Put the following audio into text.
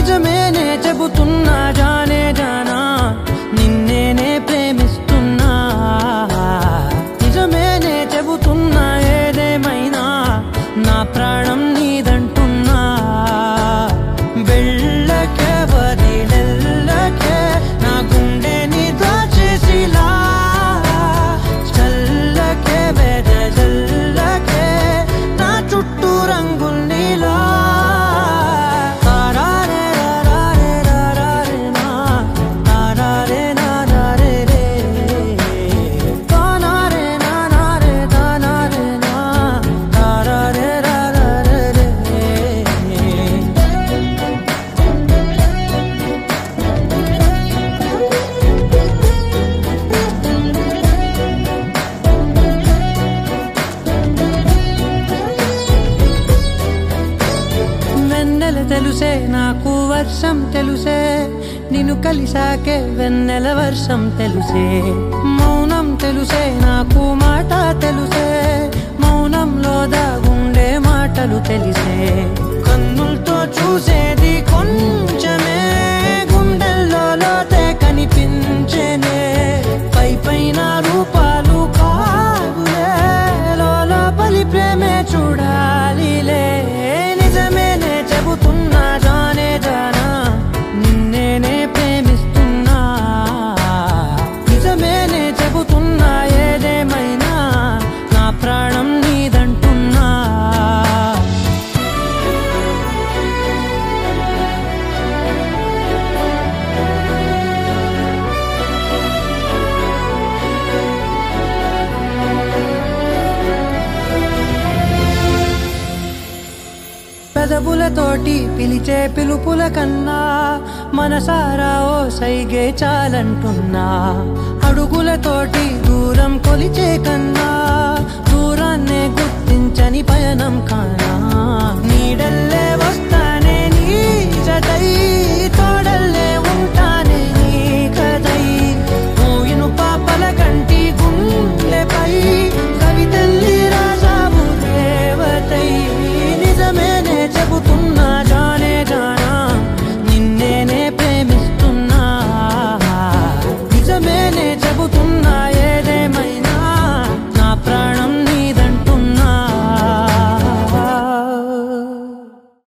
నిజమేనే చెబుతున్నా జానే జానా నిన్నేనే ప్రేమిస్తున్నా నిజమేనే చెబుతున్నా ఏదేమైనా నా ప్రాణం నీదంటున్నా వెళ్ళకే వదిలెళ్ళకే నా గుండెని దాచేసిలా చల్లకే వెదజల్లకే నా చుట్టూ రంగుల్నిలా తెలుసే నాకు వర్షం తెలుసే నిన్ను కలిసాకే వెన్నెల వర్షం తెలుసే మౌనం తెలుసే నాకు మాట తెలుసే మౌనంలో దాగుండే మాటలు తెలిసే కన్నులతో చూసేది కొంచెమే గుండెల్లో లోతే కనిపించేనే పై పైన రూపాలు కాదులే లోపలి ప్రేమే చూడాలిలే నిజమేనే చెబుతున్నా జానే జానా నిన్నేనే ప్రేమిస్తున్నా నిజమేనే చెబుతున్నా ఏదేమైనా నా ప్రాణం నీదంటున్నా పెదవులతోటి పిలిచే పిలుపుల కన్నా మనసారా ఓ సైగే చాలంటున్నా అడుగులతోటి దూరం కొలిచే కన్నా దూరాన్నే గుర్తించని పయనం కానా నీడల్లే వస్తా